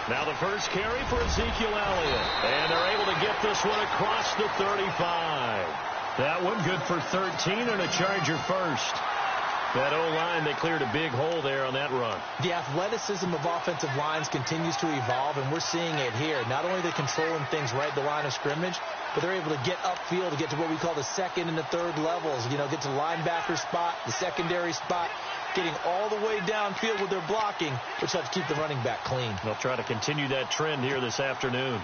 Now the first carry for Ezekiel Elliott. And they're able to get this one across the 35. That one good for 13 and a Charger first. That O-line, they cleared a big hole there on that run. The athleticism of offensive lines continues to evolve, and we're seeing it here. Not only are they controlling things right at the line of scrimmage, but they're able to get upfield to get to what we call the second and the third levels. You know, get to the linebacker spot, the secondary spot, getting all the way downfield with their blocking, which helps keep the running back clean. They'll try to continue that trend here this afternoon.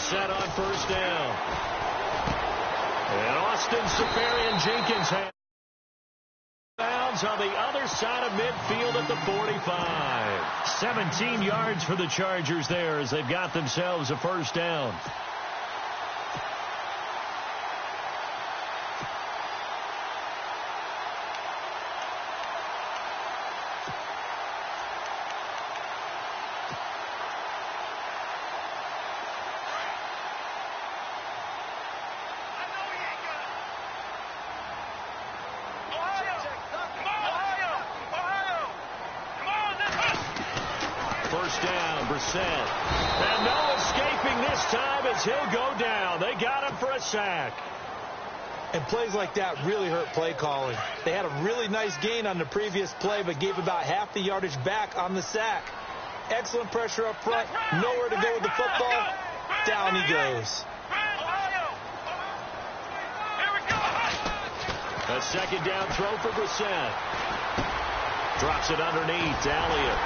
Set on first down. And Austin Safarian-Jenkins has bounds on the other side of midfield at the 45. 17 yards for the Chargers there as they've got themselves a first down. And no escaping this time as he'll go down. They got him for a sack. And plays like that really hurt play calling. They had a really nice gain on the previous play, but gave about half the yardage back on the sack. Excellent pressure up front. Nowhere to go with the football. Down he goes. A second down throw for Brissett. Drops it underneath. Elliott.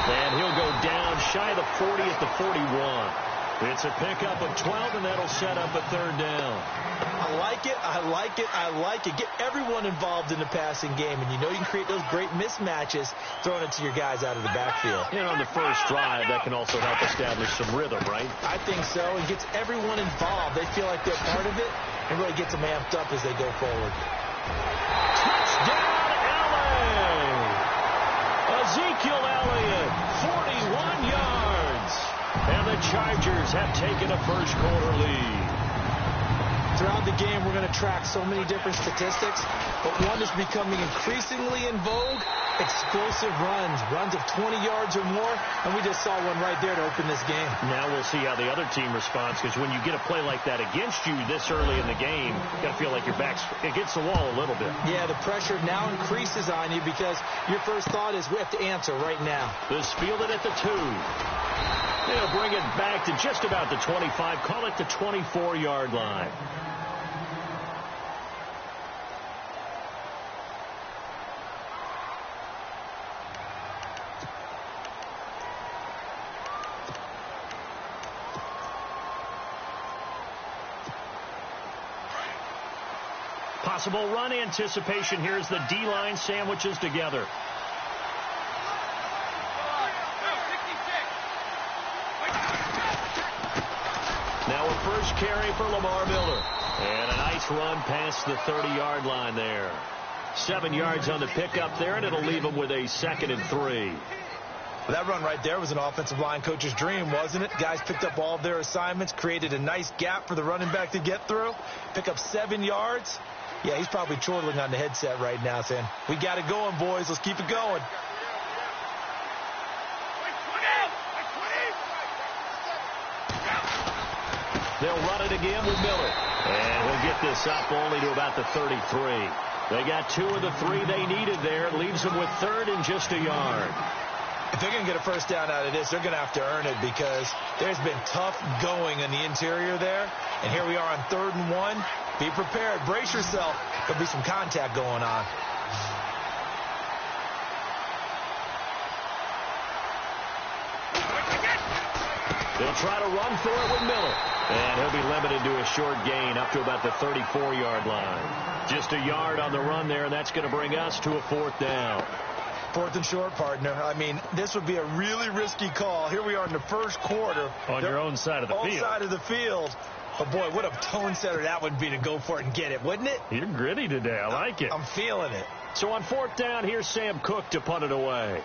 And he'll go down shy of the 40 at the 41. It's a pickup of 12, and that'll set up a third down. I like it. I like it. I like it. Get everyone involved in the passing game, and you know you can create those great mismatches throwing it to your guys out of the backfield. And on the first drive, that can also help establish some rhythm, right? I think so. It gets everyone involved. They feel like they're part of it, and really gets them amped up as they go forward. Touchdown, LA! Ezekiel Elliott, 41 yards. And the Chargers have taken a first-quarter lead. Throughout the game, we're going to track so many different statistics, but one is becoming increasingly in vogue, explosive runs of 20 yards or more, and we just saw one right there to open this game. Now we'll see how the other team responds, because when you get a play like that against you this early in the game, you got to feel like your back's against the wall a little bit. Yeah, the pressure now increases on you because your first thought is we have to answer right now. This fielded at the 2. They'll bring it back to just about the 25, call it the 24-yard line. Possible run anticipation here as the D-line sandwiches together. Now a first carry for Lamar Miller. And a nice run past the 30-yard line there. 7 yards on the pickup there, and it'll leave him with a 2nd and 3. That run right there was an offensive line coach's dream, wasn't it? Guys picked up all of their assignments, created a nice gap for the running back to get through, pick up 7 yards. Yeah, he's probably chortling on the headset right now saying, we got it going, boys. Let's keep it going. They'll run it again with Miller. And he'll get this up only to about the 33. They got 2 of the 3 they needed there. It leaves them with 3rd and just a yard. If they're going to get a first down out of this, they're going to have to earn it because there's been tough going in the interior there. And here we are on 3rd and 1. Be prepared. Brace yourself. There'll be some contact going on. They'll try to run for it with Miller. And he'll be limited to a short gain up to about the 34-yard line. Just a yard on the run there, and that's going to bring us to a 4th down. 4th and short, partner. I mean, this would be a really risky call. Here we are in the first quarter. On your own side of the field. Own side of the field. But, boy, what a tone setter that would be to go for it and get it, wouldn't it? You're gritty today. I like it. I'm feeling it. So on 4th down, here's Sam Cook to punt it away.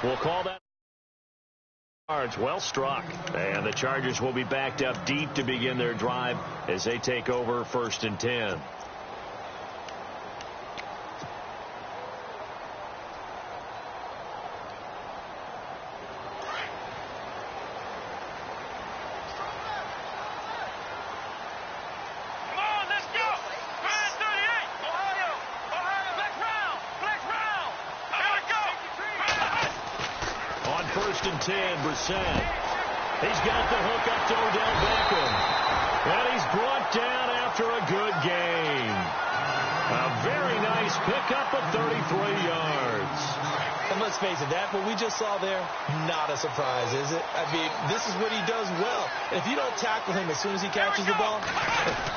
We'll call that yards. Well struck. And the Chargers will be backed up deep to begin their drive as they take over 1st and 10. Brissett. He's got the hook up to Odell Beckham. And he's brought down after a good gain. A very nice pickup of 33 yards. And let's face it, that what we just saw there, not a surprise, is it? I mean, this is what he does well. And if you don't tackle him as soon as he catches the ball,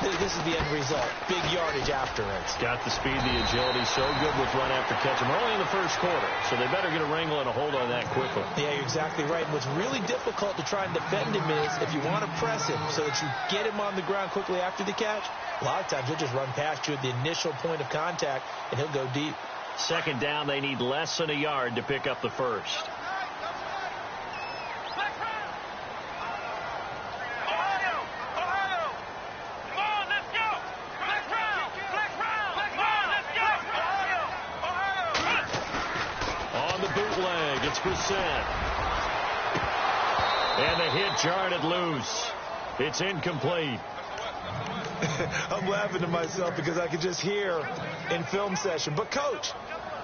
this is the end result. Big yardage after it. Got the speed, the agility, so good with run after catch. We're only in the 1st quarter, so they better get a wrangle and a hold on that quickly. Yeah, you're exactly right. And what's really difficult to try and defend him is if you want to press him so that you get him on the ground quickly after the catch, a lot of times he'll just run past you at the initial point of contact, and he'll go deep. 2nd down, they need less than a yard to pick up the 1st. On the bootleg, it's Brissett. And the hit jarred it loose. It's incomplete. I'm laughing to myself because I could just hear in film session. But, Coach,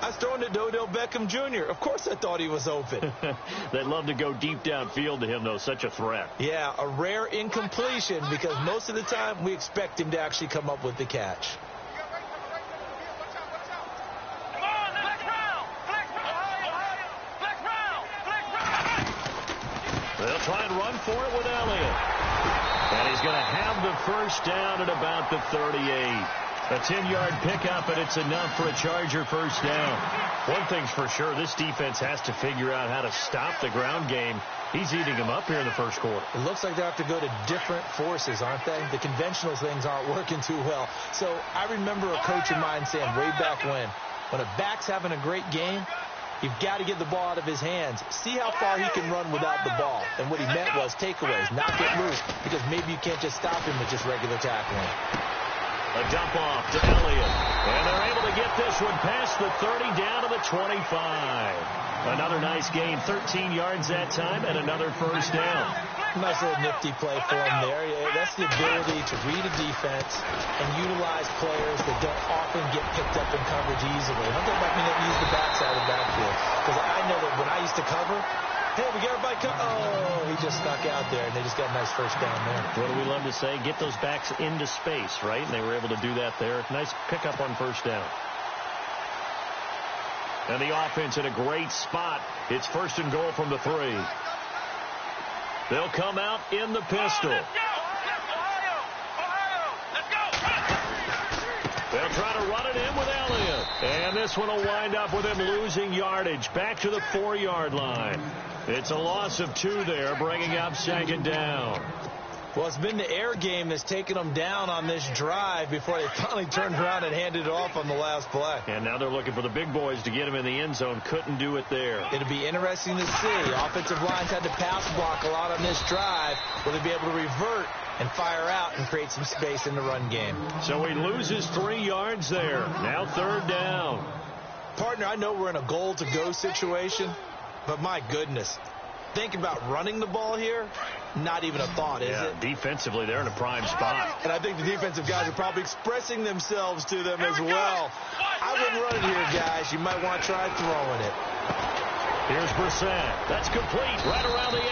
I was throwing it to Odell Beckham Jr. Of course I thought he was open. They'd love to go deep downfield to him, though. Such a threat. Yeah, a rare incompletion because most of the time we expect him to actually come up with the catch. They'll try and run for it with Elliott. And he's going to have the 1st down at about the 38. A 10-yard pickup, and it's enough for a Charger 1st down. One thing's for sure, this defense has to figure out how to stop the ground game. He's eating them up here in the 1st quarter. It looks like they have to go to different forces, aren't they? The conventional things aren't working too well. So I remember a coach of mine saying way back when a back's having a great game, you've got to get the ball out of his hands. See how far he can run without the ball. And what he meant was takeaways, not get loose, because maybe you can't just stop him with just regular tackling. A dump off to Elliott. And they're able to get this one past the 30 down to the 25. Another nice gain, 13 yards that time, and another 1st down. Nice little nifty play for him there. Yeah, that's the ability to read a defense and utilize players that don't often get picked up in coverage easily. I'm talking about being able to use the backside of the backfield. Because I know that when I used to cover, hey, we got everybody oh, he just snuck out there, and they just got a nice 1st down there. What do we love to say? Get those backs into space, right? And they were able to do that there. Nice pickup on 1st down. And the offense in a great spot. It's 1st and goal from the 3. They'll come out in the pistol. They'll try to run it in with Elliott. And this one will wind up with him losing yardage back to the 4-yard line. It's a loss of 2 there, bringing up 2nd down. Well, it's been the air game that's taken them down on this drive before they finally turned around and handed it off on the last play. And now they're looking for the big boys to get him in the end zone. Couldn't do it there. It'll be interesting to see. Offensive lines had to pass block a lot on this drive. Will they be able to revert and fire out and create some space in the run game? So he loses 3 yards there. Now 3rd down. Partner, I know we're in a goal-to-go situation, but my goodness. Think about running the ball here. Not even a thought, is it? Defensively, they're in a prime spot. And I think the defensive guys are probably expressing themselves to them as well. I wouldn't run it here, guys. You might want to try throwing it. Here's Brissett. That's complete right around the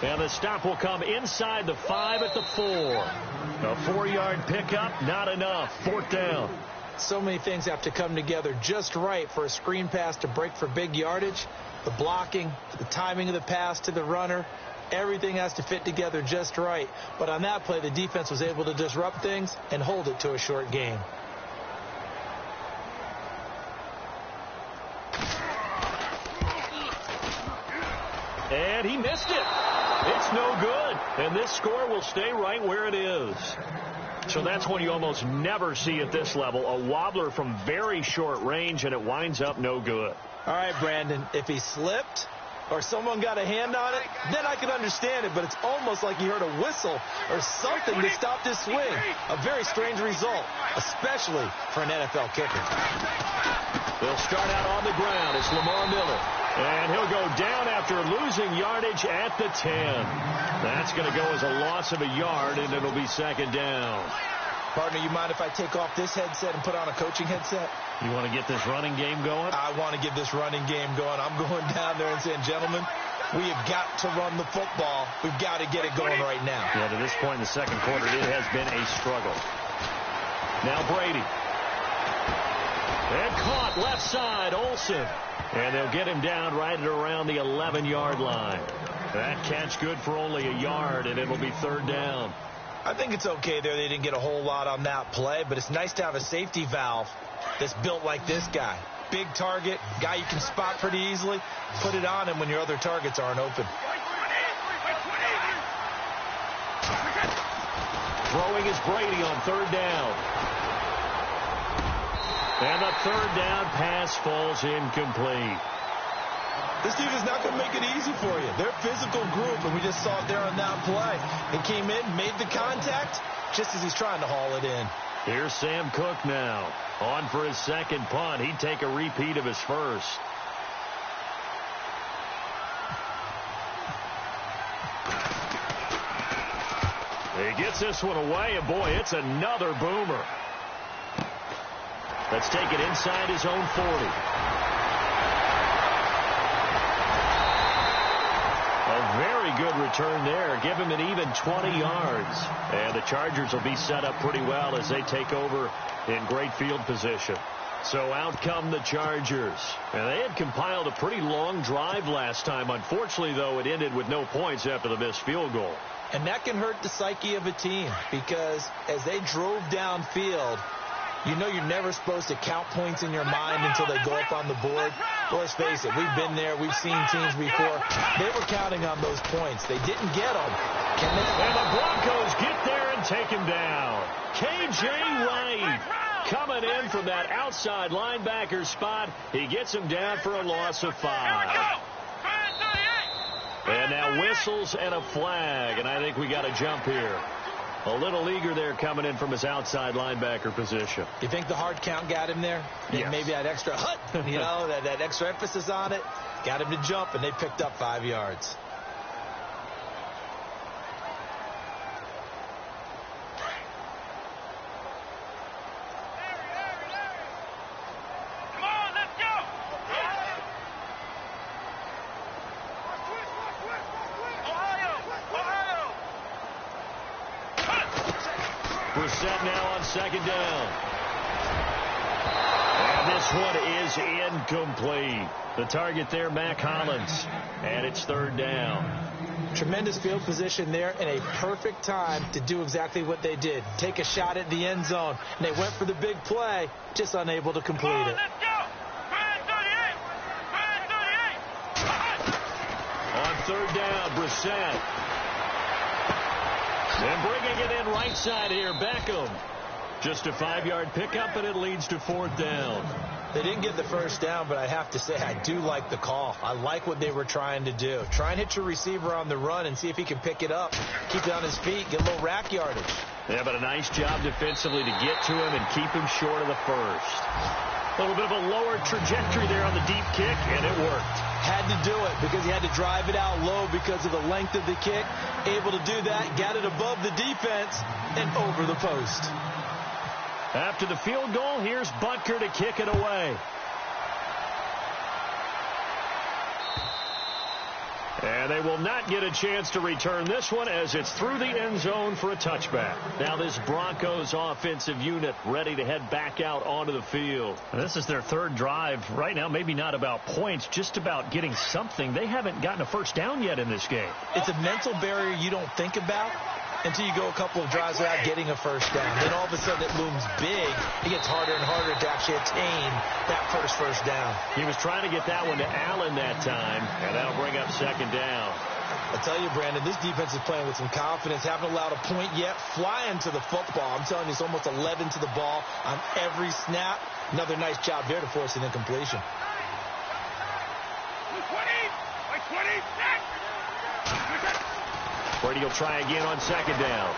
8. And the stop will come inside the 5 at the 4. A 4-yard pickup, not enough. 4th down. So many things have to come together just right for a screen pass to break for big yardage. The blocking, the timing of the pass to the runner, everything has to fit together just right. But on that play, the defense was able to disrupt things and hold it to a short gain. And he missed it. It's no good. And this score will stay right where it is. So that's one you almost never see at this level. A wobbler from very short range, and it winds up no good. All right, Brandon, if he slipped or someone got a hand on it, then I could understand it. But it's almost like he heard a whistle or something to stop this swing. A very strange result, especially for an NFL kicker. They'll start out on the ground. It's Lamar Miller. And he'll go down after losing yardage at the 10. That's going to go as a loss of a yard, and it'll be second down. Partner, you mind if I take off this headset and put on a coaching headset? You want to get this running game going? I want to get this running game going. I'm going down there and saying, gentlemen, we have got to run the football. We've got to get it going right now. Yeah, to this point in the second quarter, it has been a struggle. Now Brady. And caught left side, Olsen. And they'll get him down right at around the 11-yard line. That catch good for only a yard, and it'll be third down. I think it's okay there. They didn't get a whole lot on that play, but it's nice to have a safety valve that's built like this guy. Big target, guy you can spot pretty easily. Put it on him when your other targets aren't open. Throwing is Brady on third down. And the third down pass falls incomplete. This team is not going to make it easy for you. They're a physical group, and we just saw it there on that play. He came in, made the contact, just as he's trying to haul it in. Here's Sam Cook now. On for his second punt. He'd take a repeat of his first. He gets this one away, and boy, it's another boomer. Let's take it inside his own 40. A very good return there. Give him an even 20 yards. And the Chargers will be set up pretty well as they take over in great field position. So out come the Chargers. And they had compiled a pretty long drive last time. Unfortunately, though, it ended with no points after the missed field goal. And that can hurt the psyche of a team because as they drove downfield, you know you're never supposed to count points in your mind until they go up on the board. Well, let's face it, we've been there. We've seen teams before. They were counting on those points. They didn't get them. Can they? And the Broncos get there and take him down. K.J. Wright coming in from that outside linebacker spot. He gets him down for a loss of 5. And now whistles and a flag, and I think we got a jump here. A little eager there coming in from his outside linebacker position. You think the hard count got him there? Yes. Maybe that extra hut, you know, that extra emphasis on it, got him to jump, and they picked up 5 yards. Brissett now on second down. And this one is incomplete. The target there, Mac Hollins. And it's third down. Tremendous field position there and a perfect time to do exactly what they did. Take a shot at the end zone. And they went for the big play, just unable to complete it. On third down, Brissett. And bringing it in right side here, Beckham. Just a 5-yard pickup, and it leads to fourth down. They didn't get the first down, but I have to say I do like the call. I like what they were trying to do. Try and hit your receiver on the run and see if he can pick it up. Keep it on his feet, get a little rack yardage. Yeah, but a nice job defensively to get to him and keep him short of the first. A little bit of a lower trajectory there on the deep kick, and it worked. Had to do it because he had to drive it out low because of the length of the kick. Able to do that, got it above the defense and over the post. After the field goal, here's Butker to kick it away. And they will not get a chance to return this one as it's through the end zone for a touchback. Now this Broncos offensive unit ready to head back out onto the field. This is their third drive. Right now, maybe not about points, just about getting something. They haven't gotten a first down yet in this game. It's a mental barrier you don't think about until you go a couple of drives without getting a first down. Then all of a sudden it looms big. It gets harder and harder to actually attain that first down. He was trying to get that one to Allen that time, and that'll bring up second down. I tell you, Brandon, this defense is playing with some confidence. Haven't allowed a point yet. Flying to the football. I'm telling you, it's almost 11 to the ball on every snap. Another nice job there to force an incompletion. Brady will try again on second down.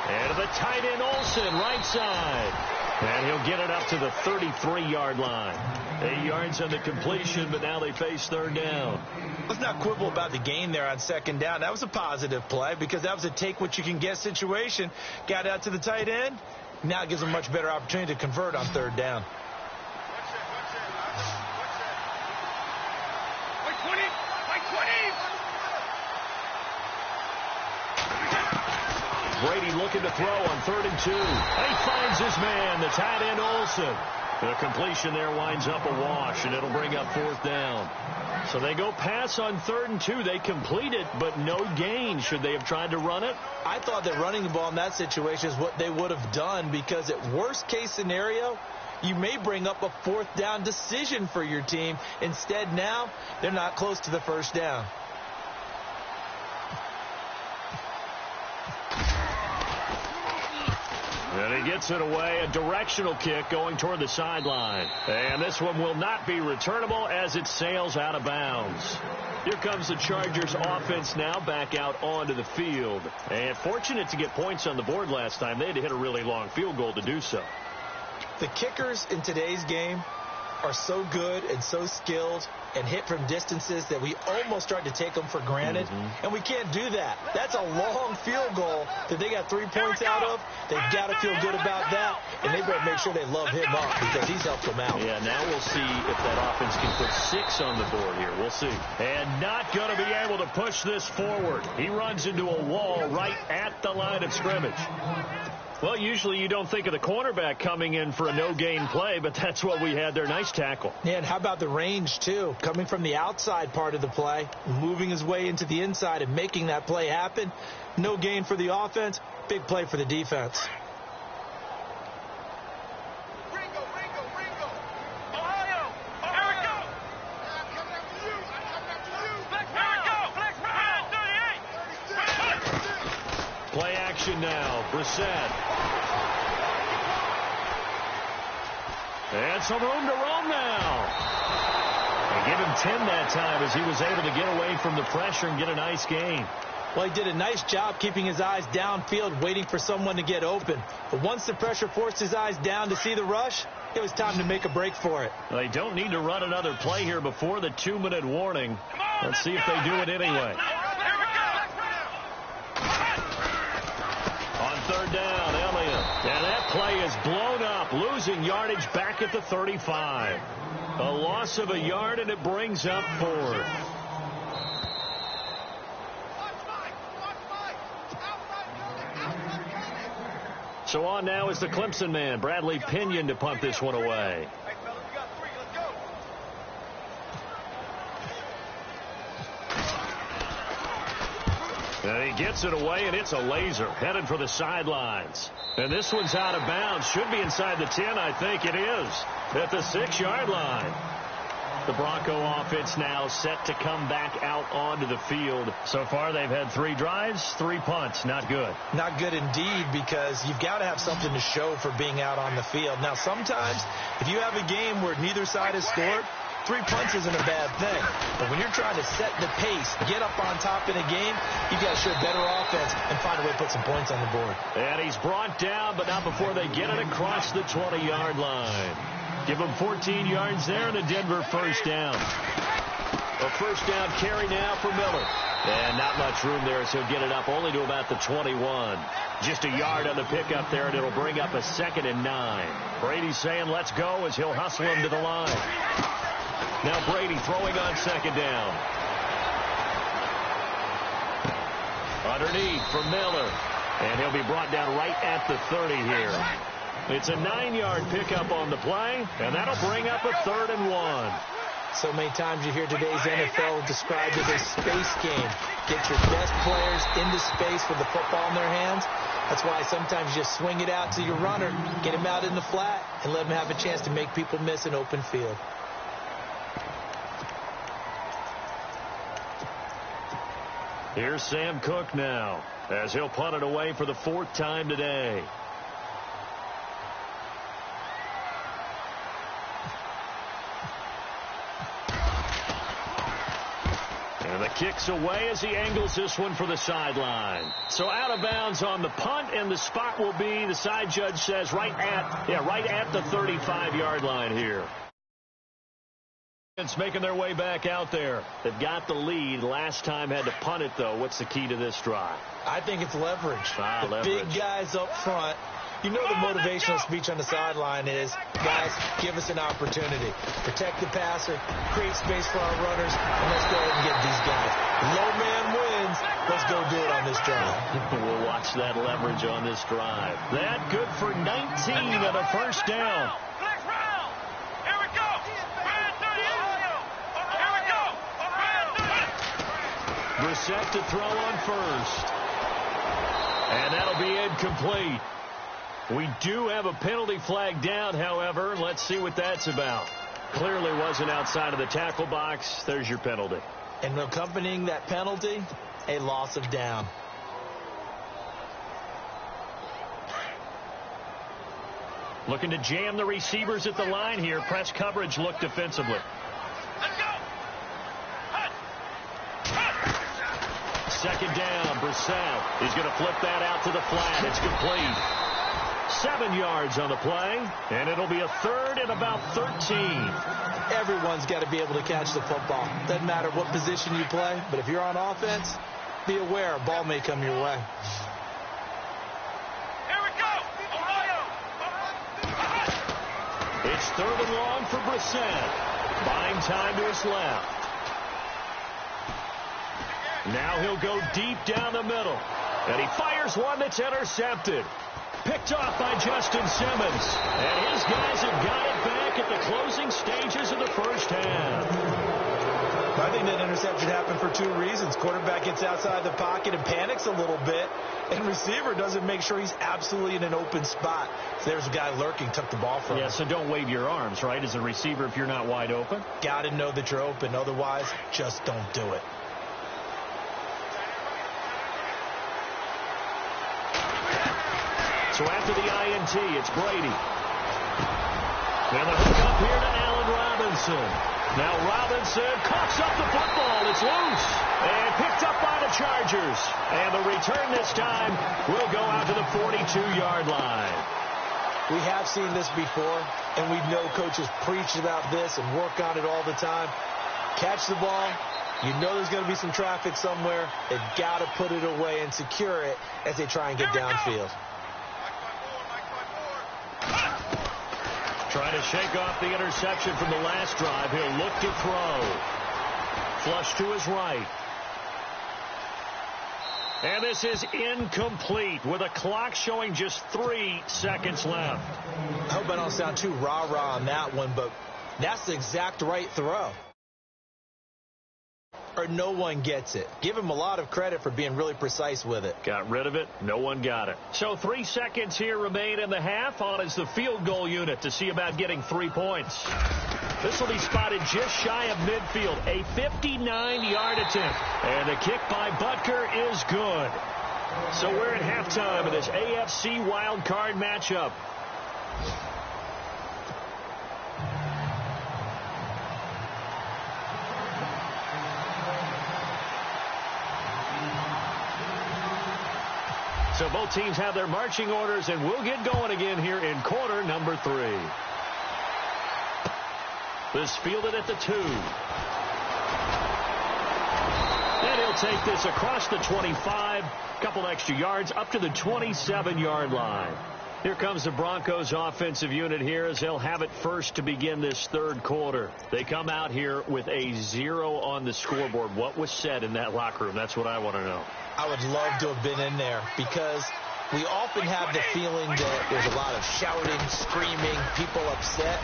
And to the tight end, Olsen, right side. And he'll get it up to the 33-yard line. 8 yards on the completion, but now they face third down. Let's not quibble about the gain there on second down. That was a positive play because that was a take-what-you-can-get situation. Got out to the tight end. Now it gives them a much better opportunity to convert on third down. Brady looking to throw on 3rd and 2. He finds his man, the tight end Olsen. The completion there winds up a wash, and it'll bring up 4th down. So they go pass on 3rd and 2. They complete it, but no gain. Should they have tried to run it? I thought that running the ball in that situation is what they would have done because at worst case scenario, you may bring up a 4th down decision for your team. Instead, now they're not close to the first down. And he gets it away, a directional kick going toward the sideline. And this one will not be returnable as it sails out of bounds. Here comes the Chargers offense now back out onto the field. And fortunate to get points on the board last time. They had to hit a really long field goal to do so. The kickers in today's game are so good and so skilled and hit from distances that we almost start to take them for granted. And we can't do that. That's a long field goal that they got 3 points out of. They've got to feel good about that, and they better make sure they love him up because he's helped them out. Yeah, now we'll see if that offense can put 6 on the board here. We'll see. And not going to be able to push this forward. He runs into a wall right at the line of scrimmage. Well, usually you don't think of the cornerback coming in for a no-gain play, but that's what we had there. Nice tackle. Yeah, and how about the range, too? Coming from the outside part of the play, moving his way into the inside and making that play happen. No gain for the offense, big play for the defense. Play action now. Brissett. And some room to roam now. They give him 10 that time as he was able to get away from the pressure and get a nice gain. Well, he did a nice job keeping his eyes downfield, waiting for someone to get open. But once the pressure forced his eyes down to see the rush, it was time to make a break for it. They don't need to run another play here before the 2-minute warning. Let's see if they do it anyway. On 3rd down, Elliott. And that play is blown up, losing yardage back at the 35. A loss of a yard, and it brings up 4th. So on now is the Clemson man, Bradley Pinion, to punt this one away. And he gets it away, and it's a laser headed for the sidelines. And this one's out of bounds. Should be inside the 10, I think it is, at the 6-yard line. The Bronco offense now set to come back out onto the field. So far, they've had 3 drives, 3 punts. Not good. Not good indeed, because you've got to have something to show for being out on the field. Now, sometimes, if you have a game where neither side has scored, 3 punts isn't a bad thing. But when you're trying to set the pace, get up on top in a game, you've got to show better offense and find a way to put some points on the board. And he's brought down, but not before they get it across the 20-yard line. Give him 14 yards there and a Denver first down. A first down carry now for Miller. And not much room there, so he'll get it up only to about the 21. Just a yard on the pickup there, and it'll bring up a 2nd and 9. Brady's saying let's go as he'll hustle him to the line. Now Brady throwing on 2nd down. Underneath for Miller. And he'll be brought down right at the 30 here. It's a 9-yard pickup on the play, and that'll bring up a 3rd and 1. So many times you hear today's NFL described as a space game. Get your best players into space with the football in their hands. That's why sometimes you just swing it out to your runner, get him out in the flat, and let him have a chance to make people miss an open field. Here's Sam Cook now, as he'll punt it away for the 4th time today. And the kick's away as he angles this one for the sideline. So out of bounds on the punt, and the spot will be, the side judge says, right at the 35-yard line here. It's making their way back out there. They've got the lead. Last time had to punt it, though. What's the key to this drive? I think it's leverage. Leverage. Big guys up front. You know the motivational speech on the sideline is, guys, give us an opportunity. Protect the passer, create space for our runners, and let's go ahead and get these guys. Low man wins. Let's go do it on this drive. We'll watch that leverage on this drive. That good for 19 and a first down. Brissett to throw on first. And that'll be incomplete. We do have a penalty flag down, however. Let's see what that's about. Clearly wasn't outside of the tackle box. There's your penalty. And accompanying that penalty, a loss of down. Looking to jam the receivers at the line here. Press coverage look defensively. Second down, Brissett. He's going to flip that out to the flat. It's complete. 7 yards on the play, and it'll be a third and about 13. Everyone's got to be able to catch the football. Doesn't matter what position you play, but if you're on offense, be aware a ball may come your way. Here we go, Ohio. It's 3rd and long for Brissett. Buying time to his left. Now he'll go deep down the middle. And he fires one that's intercepted. Picked off by Justin Simmons. And his guys have got it back at the closing stages of the first half. I think that interception happened for 2 reasons. Quarterback gets outside the pocket and panics a little bit. And receiver doesn't make sure he's absolutely in an open spot. So there's a guy lurking, took the ball from him. Yeah, so don't wave your arms, right, as a receiver if you're not wide open. Got to know that you're open. Otherwise, just don't do it. So after the INT, it's Brady. And the hook up here to Allen Robinson. Now Robinson coughs up the football. It's loose. And picked up by the Chargers. And the return this time will go out to the 42-yard line. We have seen this before, and we know coaches preach about this and work on it all the time. Catch the ball. You know there's going to be some traffic somewhere. They've got to put it away and secure it as they try and get downfield. Trying to shake off the interception from the last drive. He'll look to throw. Flush to his right. And this is incomplete with a clock showing just 3 seconds left. I hope I don't sound too rah-rah on that one, but that's the exact right throw. Or no one gets it. Give him a lot of credit for being really precise with it. Got rid of it. No one got it. So 3 seconds here remain in the half. On is the field goal unit to see about getting 3 points. This will be spotted just shy of midfield. A 59-yard attempt. And the kick by Butker is good. So we're at halftime of this AFC wild card matchup. So both teams have their marching orders, and we'll get going again here in quarter number 3. This fielded at the 2. And he'll take this across the 25, couple extra yards, up to the 27-yard line. Here comes the Broncos offensive unit here as they'll have it first to begin this 3rd quarter. They come out here with a 0 on the scoreboard. What was said in that locker room? That's what I want to know. I would love to have been in there because we often have the feeling that there's a lot of shouting, screaming, people upset.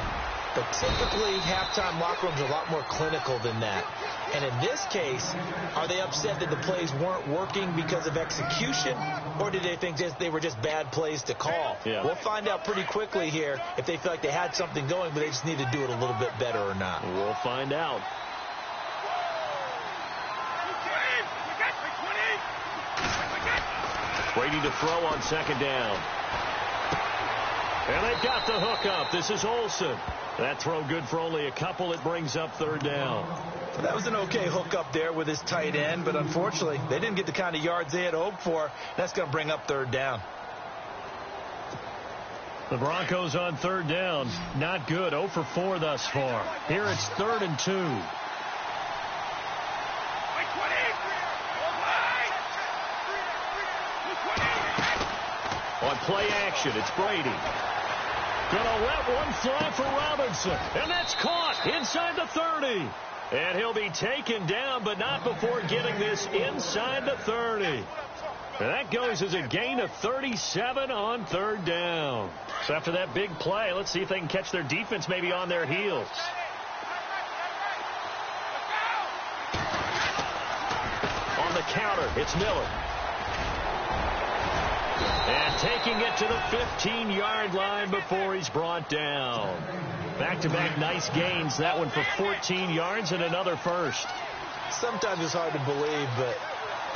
But typically, halftime locker rooms are a lot more clinical than that. And in this case, are they upset that the plays weren't working because of execution, or did they think they were just bad plays to call? Yeah. We'll find out pretty quickly here if they feel like they had something going, but they just need to do it a little bit better or not. We'll find out. Brady to throw on second down. And they've got the hook up. This is Olsen. That throw good for only a couple. It brings up third down. That was an okay hook up there with his tight end, but unfortunately, they didn't get the kind of yards they had hoped for. That's going to bring up third down. The Broncos on third down. Not good. 0 for 4 thus far. Here it's 3rd and 2. On play action, it's Brady. Gonna let one fly for Robinson. And that's caught inside the 30. And he'll be taken down, but not before getting this inside the 30. And that goes as a gain of 37 on third down. So after that big play, let's see if they can catch their defense maybe on their heels. On the counter, it's Miller. And taking it to the 15-yard line before he's brought down. Back-to-back nice gains. That one for 14 yards and another first. Sometimes it's hard to believe, but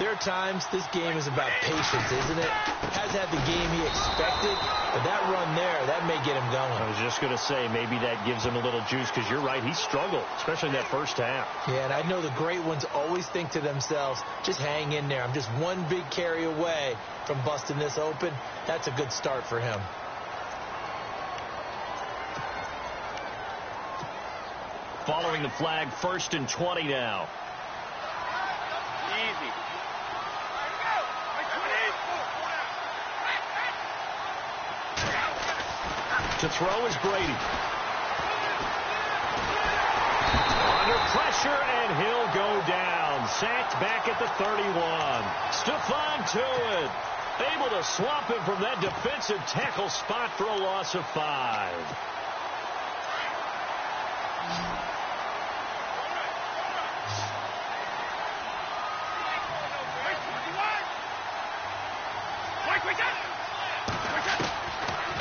there are times this game is about patience, isn't it? Has had the game he expected, but that run there, that may get him going. I was just going to say, maybe that gives him a little juice, because you're right, he struggled, especially in that first half. Yeah, and I know the great ones always think to themselves, just hang in there. I'm just one big carry away from busting this open. That's a good start for him. Following the flag, 1st and 20 now. Easy. To throw is Brady. Under pressure, and he'll go down. Sacked back at the 31. Stephon Tuitt able to swamp him from that defensive tackle spot for a loss of 5.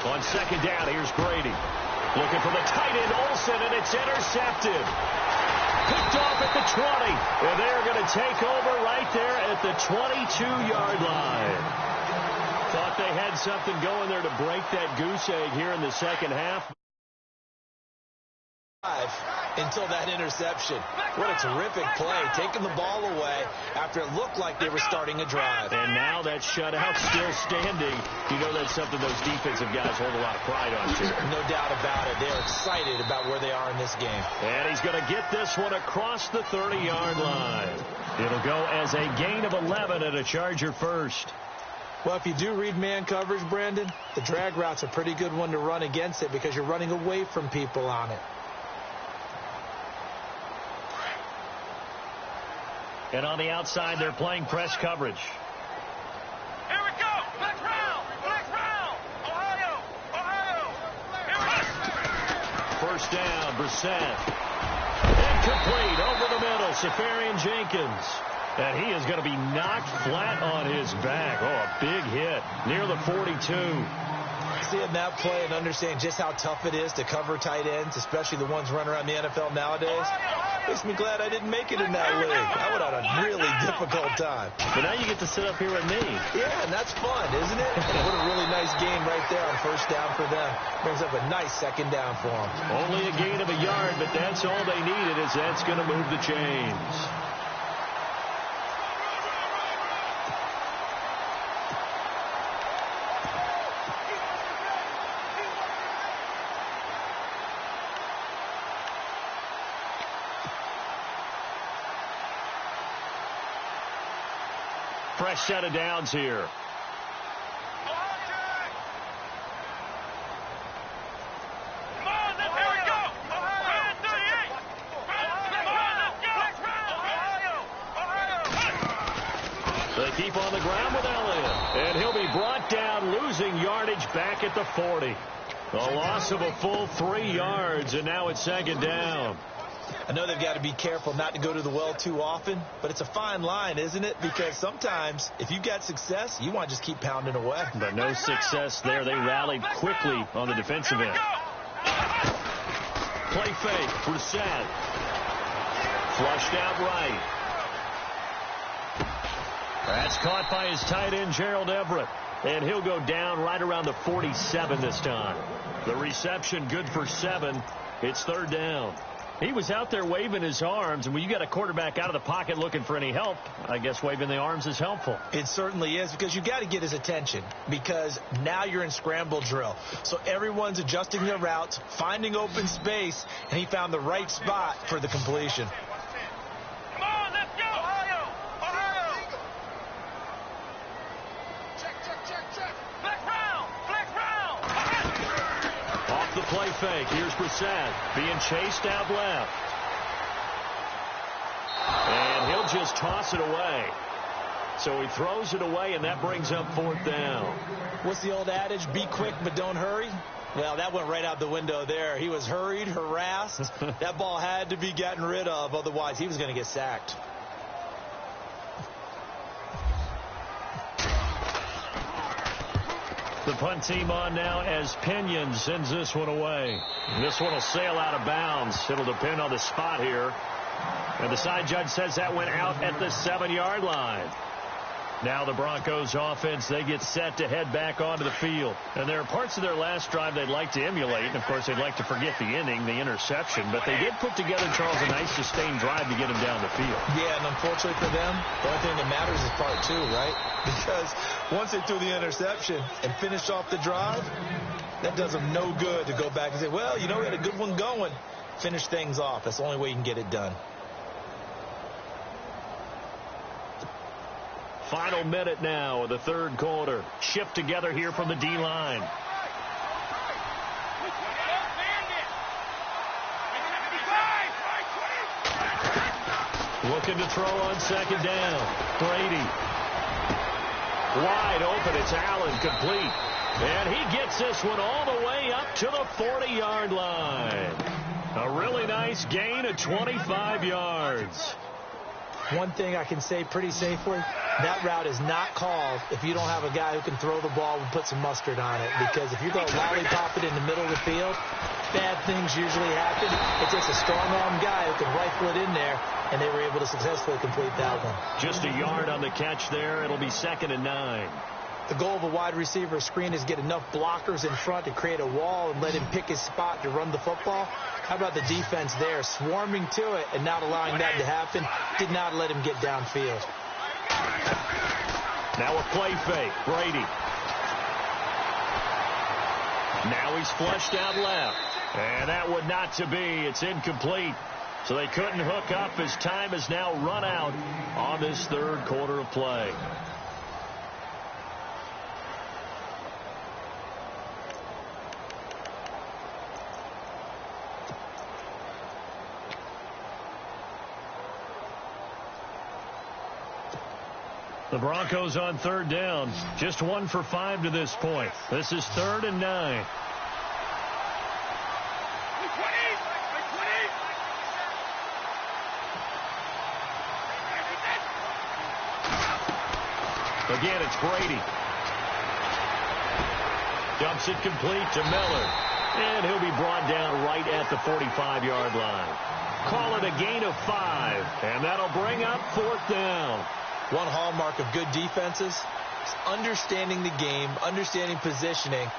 On second down, here's Brady. Looking for the tight end, Olsen, and it's intercepted. Picked off at the 20. And they're going to take over right there at the 22-yard line. Thought they had something going there to break that goose egg here in the second half. Until that interception. What a terrific play, taking the ball away after it looked like they were starting a drive. And now that shutout still standing. You know that's something those defensive guys hold a lot of pride on, too. No doubt about it. They're excited about where they are in this game. And he's going to get this one across the 30-yard line. It'll go as a gain of 11 and a Charger first. Well, if you do read man coverage, Brandon, the drag route's a pretty good one to run against it because you're running away from people on it. And on the outside, they're playing press coverage. Here we go. Black round. Ohio. Here we go. First down, Brissett. Incomplete over the middle, Safarian Jenkins. And he is going to be knocked flat on his back. Oh, a big hit near the 42. Seeing that play and understanding just how tough it is to cover tight ends, especially the ones running around the NFL nowadays, makes me glad I didn't make it in that league. I would have had a really difficult time. But now you get to sit up here with me. Yeah, and that's fun, isn't it? What a really nice game right there on first down for them. Brings up a nice second down for them. Only a gain of a yard, but that's all they needed, as that's going to move the chains. Fresh set of downs here. They keep on the ground with Elliott. And he'll be brought down, losing yardage back at the 40. A loss of a full 3 yards, and now it's second down. I know they've got to be careful not to go to the well too often, but it's a fine line, isn't it? Because sometimes if you've got success, you want to just keep pounding away. But no success there. They rallied quickly on the defensive end. Play fake for Seth. Flushed out right. That's caught by his tight end, Gerald Everett. And he'll go down right around the 47 this time. The reception good for 7. It's third down. He was out there waving his arms, and when you got a quarterback out of the pocket looking for any help, I guess waving the arms is helpful. It certainly is, because you got to get his attention, because now you're in scramble drill. So everyone's adjusting their routes, finding open space, and he found the right spot for the completion. Come on, let's go! Ohio! Ohio! Check. Flex round! Off the play fake, here's Brissett being chased out left. And he'll just toss it away. So he throws it away, and that brings up fourth down. What's the old adage? Be quick, but don't hurry. Well, that went right out the window there. He was hurried, harassed. That ball had to be gotten rid of, otherwise he was going to get sacked. The punt team on now as Pinion sends this one away. This one will sail out of bounds. It'll depend on the spot here. And the side judge says that went out at the 7-yard line. Now the Broncos offense, they get set to head back onto the field. And there are parts of their last drive they'd like to emulate. And, of course, they'd like to forget the inning, the interception. But they did put together, Charles, a nice sustained drive to get him down the field. Yeah, and unfortunately for them, the only thing that matters is part 2, right? Because once they threw the interception and finished off the drive, that does them no good to go back and say, well, you know, we had a good one going. Finish things off. That's the only way you can get it done. Final minute now of the third quarter. Shift together here from the D-line. Looking to throw on second down. Brady. Wide open. It's Allen, complete. And he gets this one all the way up to the 40-yard line. A really nice gain of 25 yards. One thing I can say pretty safely, that route is not called if you don't have a guy who can throw the ball and put some mustard on it. Because if you're going to lollipop it in the middle of the field, bad things usually happen. It takes a strong-arm guy who can rifle it in there, and they were able to successfully complete that one. Just a yard on the catch there. It'll be 2nd and 9. The goal of a wide receiver screen is get enough blockers in front to create a wall and let him pick his spot to run the football. How about the defense there, swarming to it and not allowing that to happen? Did not let him get downfield. Now a play fake. Brady. Now he's flushed out left. And that would not to be. It's incomplete. So they couldn't hook up as time has now run out on this third quarter of play. The Broncos on third down. Just 1 for 5 to this point. This is 3rd and 9. Again, it's Brady. Dumps it complete to Miller. And he'll be brought down right at the 45-yard line. Call it a gain of 5. And that'll bring up 4th down. One hallmark of good defenses is understanding the game, understanding positioning,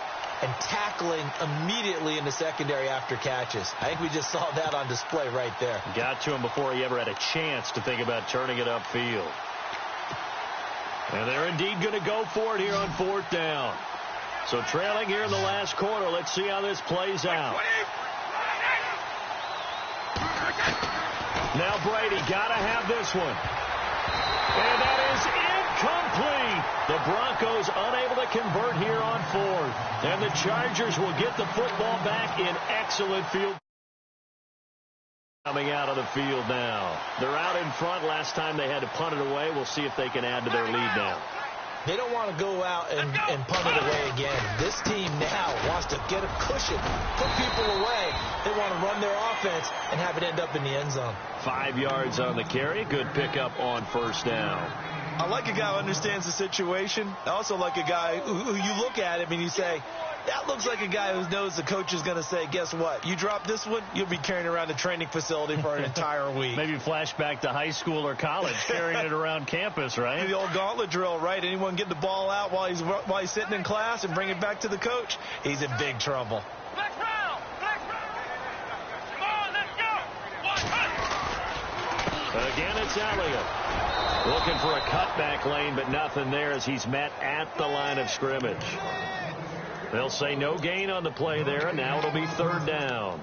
and tackling immediately in the secondary after catches. I think we just saw that on display right there. Got to him before he ever had a chance to think about turning it upfield. And they're indeed going to go for it here on 4th down. So trailing here in the last quarter. Let's see how this plays out. Now Brady got to have this one. And that is incomplete. The Broncos unable to convert here on 4th. And the Chargers will get the football back in excellent field. Coming out of the field now. They're out in front. Last time they had to punt it away. We'll see if they can add to their lead now. They don't want to go out and punt it away again. This team now wants to get a cushion, put people away. They want to run their offense and have it end up in the end zone. 5 yards on the carry. Good pickup on first down. I like a guy who understands the situation. I also like a guy who you look at him and you say, that looks like a guy who knows the coach is going to say, guess what? You drop this one, you'll be carrying around the training facility for an entire week. Maybe flashback to high school or college, carrying it around campus, right? The old gauntlet drill, right? Anyone get the ball out while he's sitting in class and bring it back to the coach, he's in big trouble. Next round. Come on, let's go. Again, it's Elliott. Looking for a cutback lane, but nothing there as he's met at the line of scrimmage. They'll say no gain on the play there, and now it'll be third down.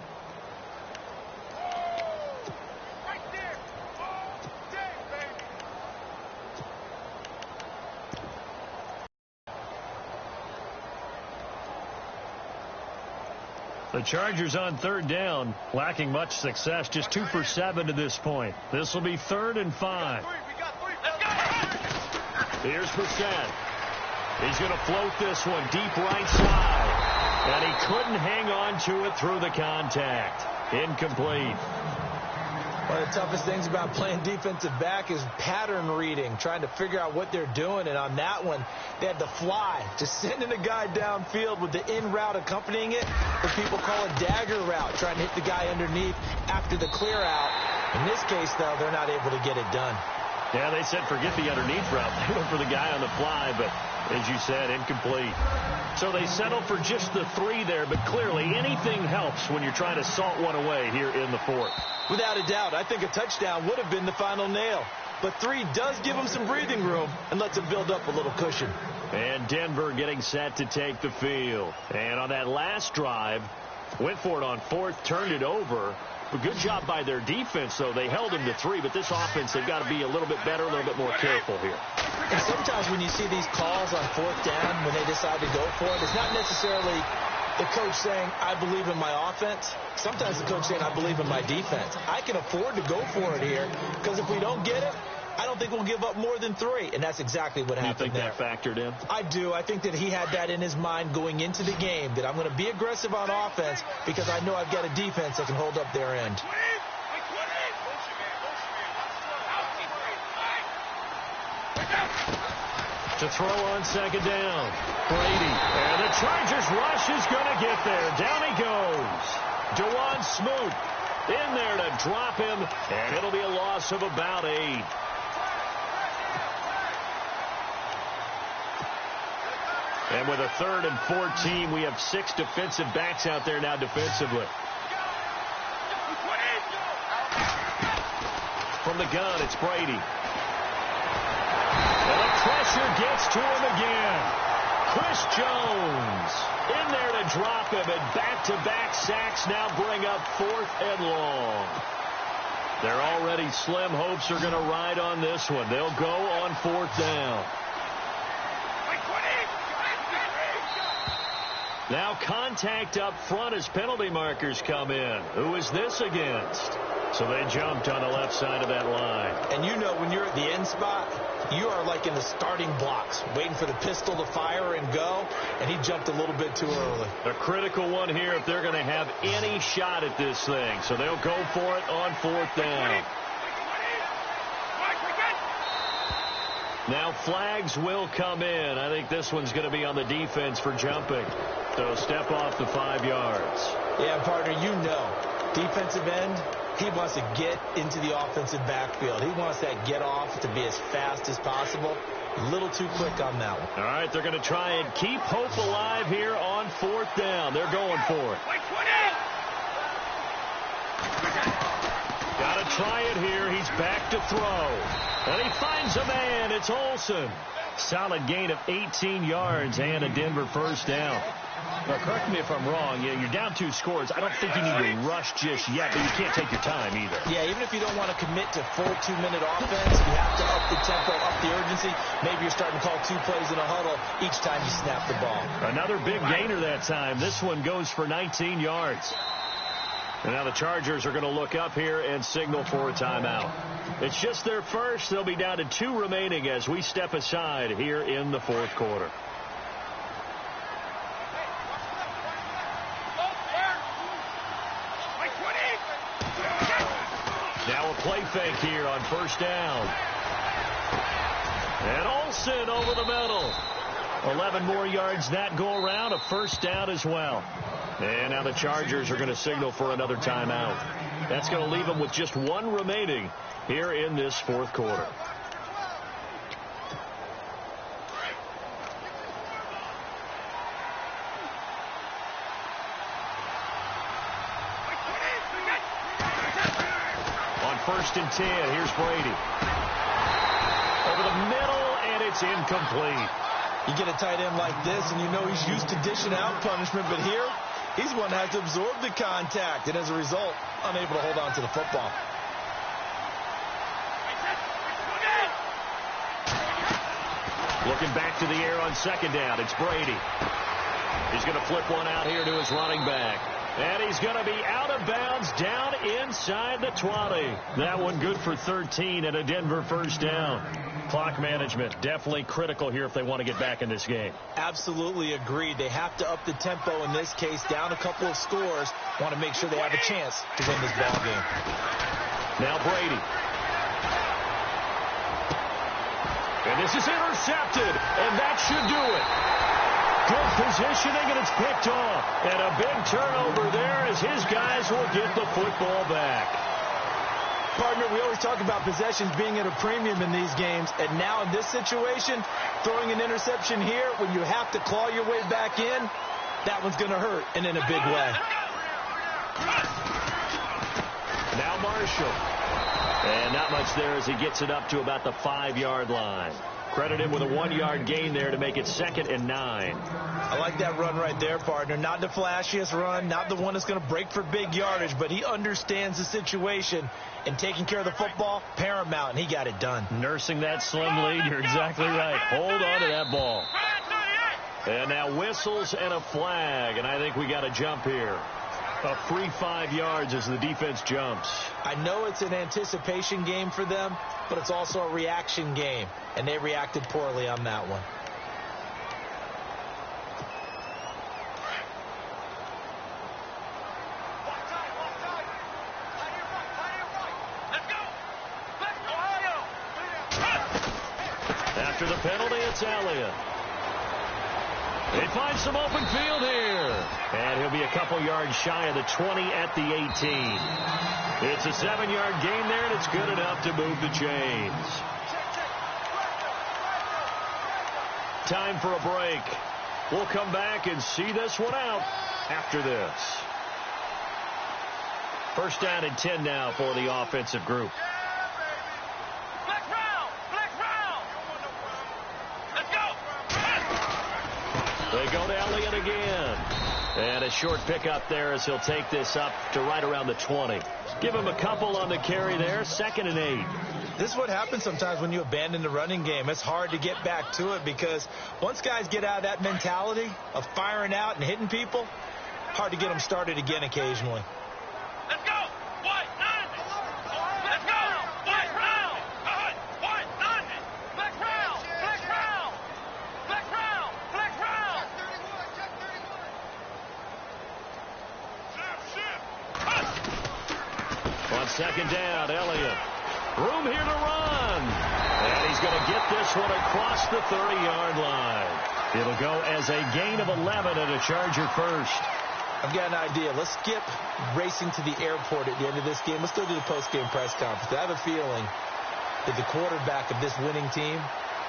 The Chargers on third down, lacking much success, just 2 for 7 to this point. This will be 3rd and 5. Here's Brissett. He's going to float this one deep right side. And he couldn't hang on to it through the contact. Incomplete. One of the toughest things about playing defensive back is pattern reading, trying to figure out what they're doing. And on that one, they had to fly, just sending a guy downfield with the in route accompanying it. What people call a dagger route, trying to hit the guy underneath after the clear out. In this case, though, they're not able to get it done. Yeah, they said forget the underneath route. They went for the guy on the fly, but as you said, incomplete. So they settled for just the 3 there, but clearly anything helps when you're trying to salt one away here in the 4th. Without a doubt, I think a touchdown would have been the final nail. But 3 does give them some breathing room and lets them build up a little cushion. And Denver getting set to take the field. And on that last drive, went for it on 4th, turned it over. A good job by their defense, though. They held him to 3, but this offense, they've got to be a little bit better, a little bit more careful here. And sometimes when you see these calls on 4th down, when they decide to go for it, it's not necessarily the coach saying, I believe in my offense. Sometimes the coach saying, I believe in my defense. I can afford to go for it here because if we don't get it, I don't think we'll give up more than 3. And that's exactly what happened there. You think that factored in? I do. I think that he had that in his mind going into the game, that I'm going to be aggressive on offense because I know I've got a defense that can hold up their end. To throw on 2nd down. Brady. And the Chargers rush is going to get there. Down he goes. Dewan Smoot in there to drop him. And it'll be a loss of about 8. And with a 3rd and 14, we have 6 defensive backs out there now defensively. From the gun, it's Brady. And the pressure gets to him again. Chris Jones in there to drop him, and back-to-back sacks now bring up 4th and long. They're already slim hopes are going to ride on this one. They'll go on 4th down. Now contact up front as penalty markers come in. Who is this against? So they jumped on the left side of that line. And you know when you're at the end spot, you are like in the starting blocks, waiting for the pistol to fire and go, and he jumped a little bit too early. A critical one here if they're going to have any shot at this thing. So they'll go for it on 4th down. Now flags will come in. I think this one's going to be on the defense for jumping. So step off the 5 yards. Yeah, partner, you know, defensive end, he wants to get into the offensive backfield. He wants that get off to be as fast as possible. A little too quick on that one. All right, they're going to try and keep hope alive here on 4th down. They're going for it. Got to try it here. He's back to throw. And he finds a man. It's Olsen. Solid gain of 18 yards and a Denver 1st down. Now, correct me if I'm wrong. Yeah, you're down 2 scores. I don't think you need to rush just yet, but you can't take your time either. Yeah, even if you don't want to commit to full 2-minute offense, you have to up the tempo, up the urgency. Maybe you're starting to call 2 plays in a huddle each time you snap the ball. Another big gainer that time. This one goes for 19 yards. And now the Chargers are going to look up here and signal for a timeout. It's just their first. They'll be down to 2 remaining as we step aside here in the fourth quarter. Now a play fake here on first down. And Olsen over the middle. 11 more yards that go around. A first down as well. And now the Chargers are going to signal for another timeout. That's going to leave them with just 1 remaining here in this fourth quarter. On first and 10, here's Brady. Over the middle, and it's incomplete. You get a tight end like this, and you know he's used to dishing out punishment, but here, he's one that has to absorb the contact, and as a result, unable to hold on to the football. Looking back to the air on second down, it's Brady. He's going to flip one out here to his running back. And he's going to be out of bounds down inside the 20. That one good for 13 and a Denver first down. Clock management definitely critical here if they want to get back in this game. Absolutely agreed. They have to up the tempo in this case, down a couple of scores. Want to make sure they have a chance to win this ball game. Now Brady. And this is intercepted, and that should do it. Good positioning, and it's picked off. And a big turnover there as his guys will get the football back. Partner, we always talk about possessions being at a premium in these games, and now in this situation, throwing an interception here when you have to claw your way back in, that one's going to hurt, and in a big way. Now Marshall. And not much there as he gets it up to about the 5-yard line. Credit him with a 1-yard gain there to make it 2nd and 9. I like that run right there, partner. Not the flashiest run, not the one that's going to break for big yardage, but he understands the situation, and taking care of the football, paramount, and he got it done. Nursing that slim lead, you're exactly right. Hold on to that ball. And now whistles and a flag, and I think we got a jump here. A free 5 yards as the defense jumps. I know it's an anticipation game for them, but it's also a reaction game, and they reacted poorly on that one. After the penalty, it's Elliott. They find some open field here. And he'll be a couple yards shy of the 20 at the 18. It's a 7-yard gain there, and it's good enough to move the chains. Time for a break. We'll come back and see this one out after this. First down and 10 now for the offensive group. They go to Elliott again. And a short pickup there as he'll take this up to right around the 20. Give him a couple on the carry there. 2nd and 8. This is what happens sometimes when you abandon the running game. It's hard to get back to it because once guys get out of that mentality of firing out and hitting people, hard to get them started again occasionally. Let's go. White, 90. Let's go. White, round. White, 90. Black round. Black round. Black round. Black round. Check 31. On second down, Elliott. Room here to run. And he's going to get this one across the 30-yard line. It'll go as a gain of 11 and a Charger first. I've got an idea. Let's skip racing to the airport at the end of this game. Let's still do the post-game press conference. I have a feeling that the quarterback of this winning team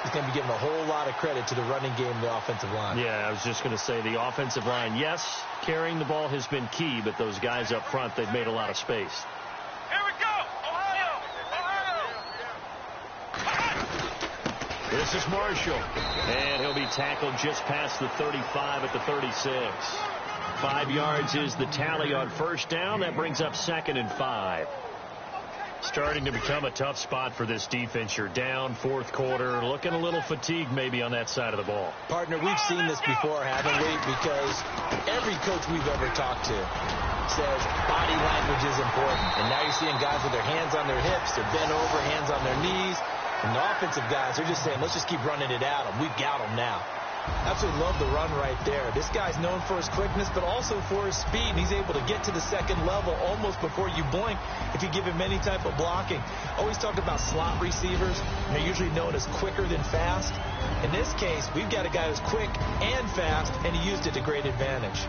is going to be given a whole lot of credit to the running game and the offensive line. Yeah, I was just going to say the offensive line, yes, carrying the ball has been key, but those guys up front, they've made a lot of space. Here we go. Ohio. This is Marshall, and he'll be tackled just past the 35 at the 36. 5 yards is the tally on first down. That brings up 2nd and 5. Starting to become a tough spot for this defense. You're down fourth quarter, looking a little fatigued maybe on that side of the ball. Partner, we've seen this before, haven't we? Because every coach we've ever talked to says body language is important. And now you're seeing guys with their hands on their hips, they're bent over, hands on their knees. And the offensive guys are just saying, let's just keep running it at them. We've got them now. Absolutely love the run right there. This guy's known for his quickness, but also for his speed. And he's able to get to the second level almost before you blink if you give him any type of blocking. Always talk about slot receivers. They're usually known as quicker than fast. In this case, we've got a guy who's quick and fast, and he used it to great advantage.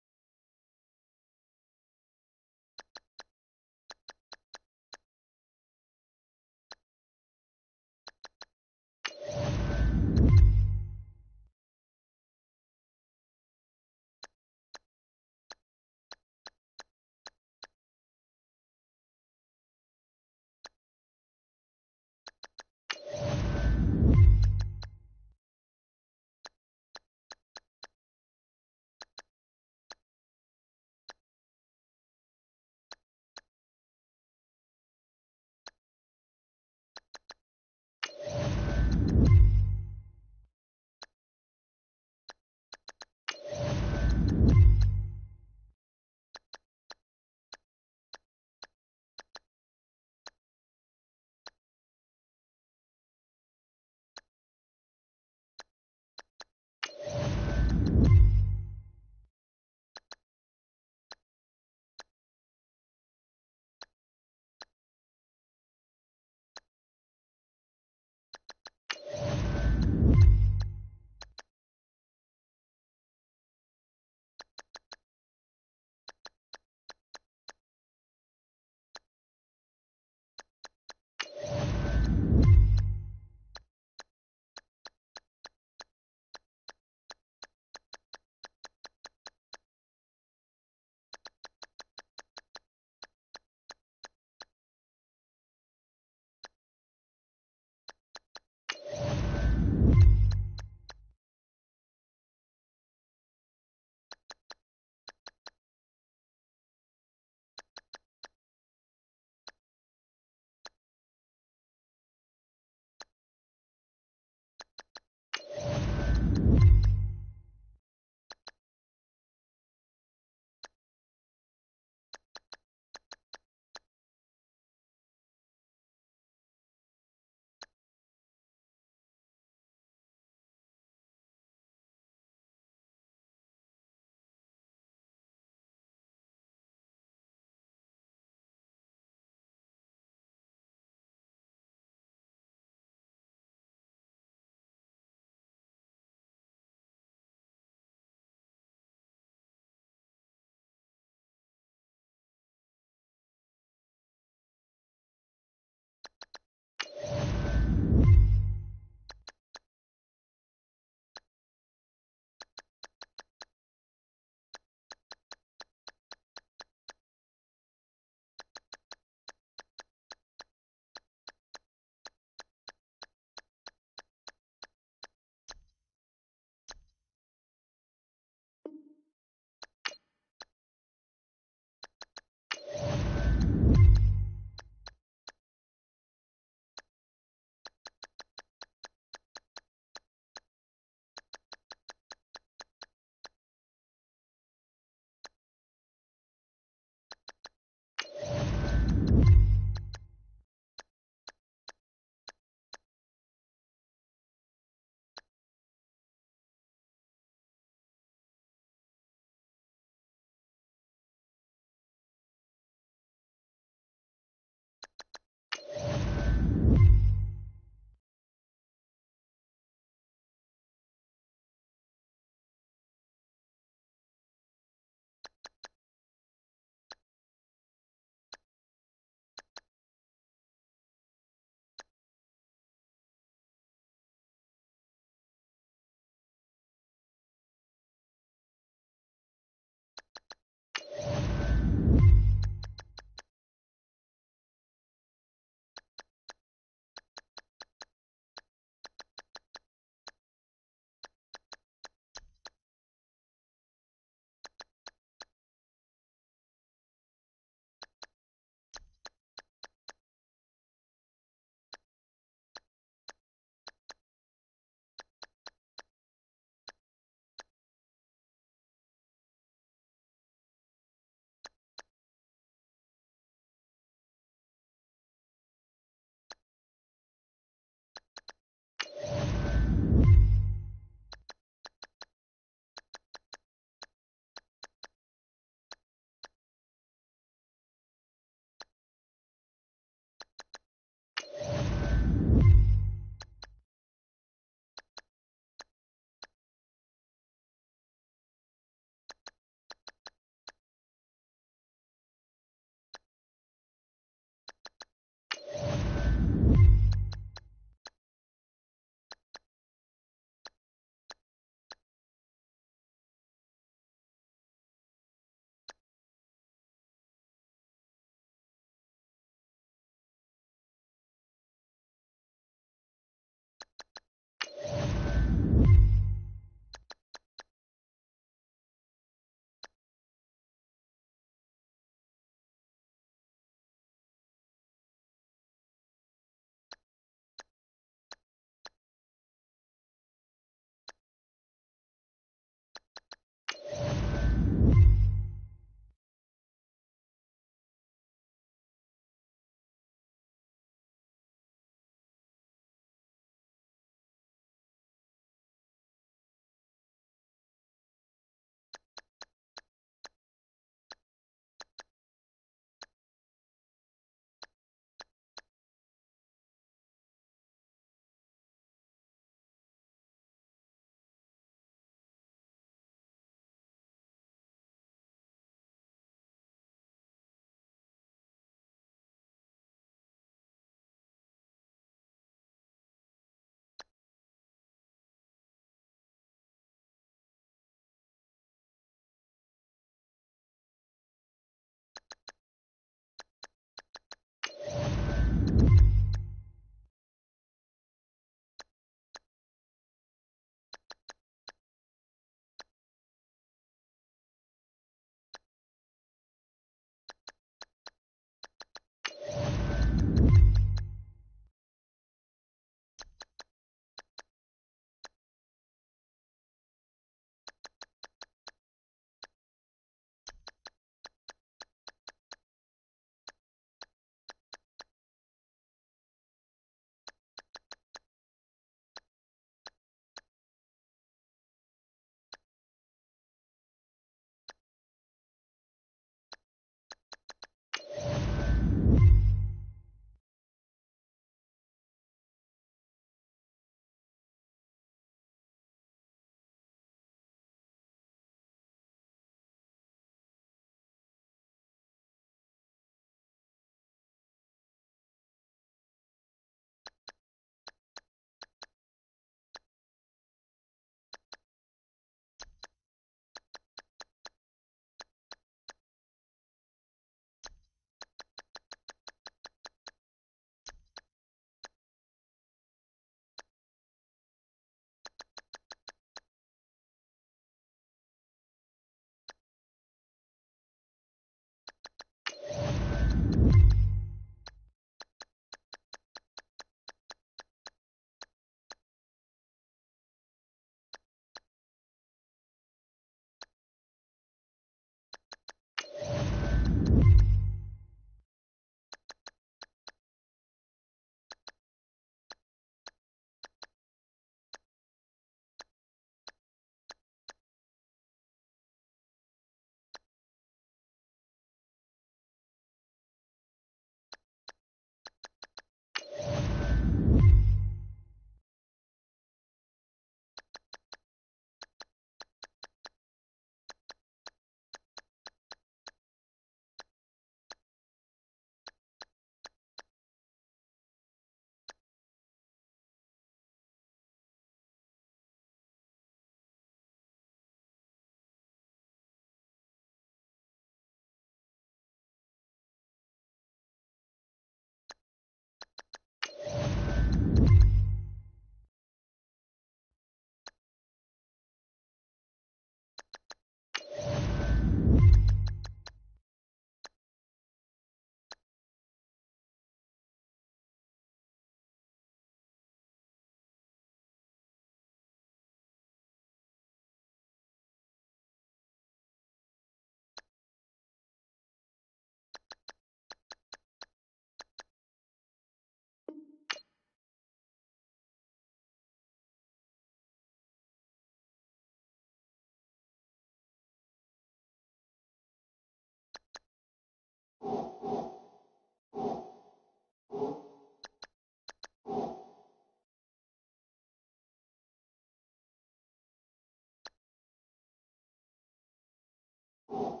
Go!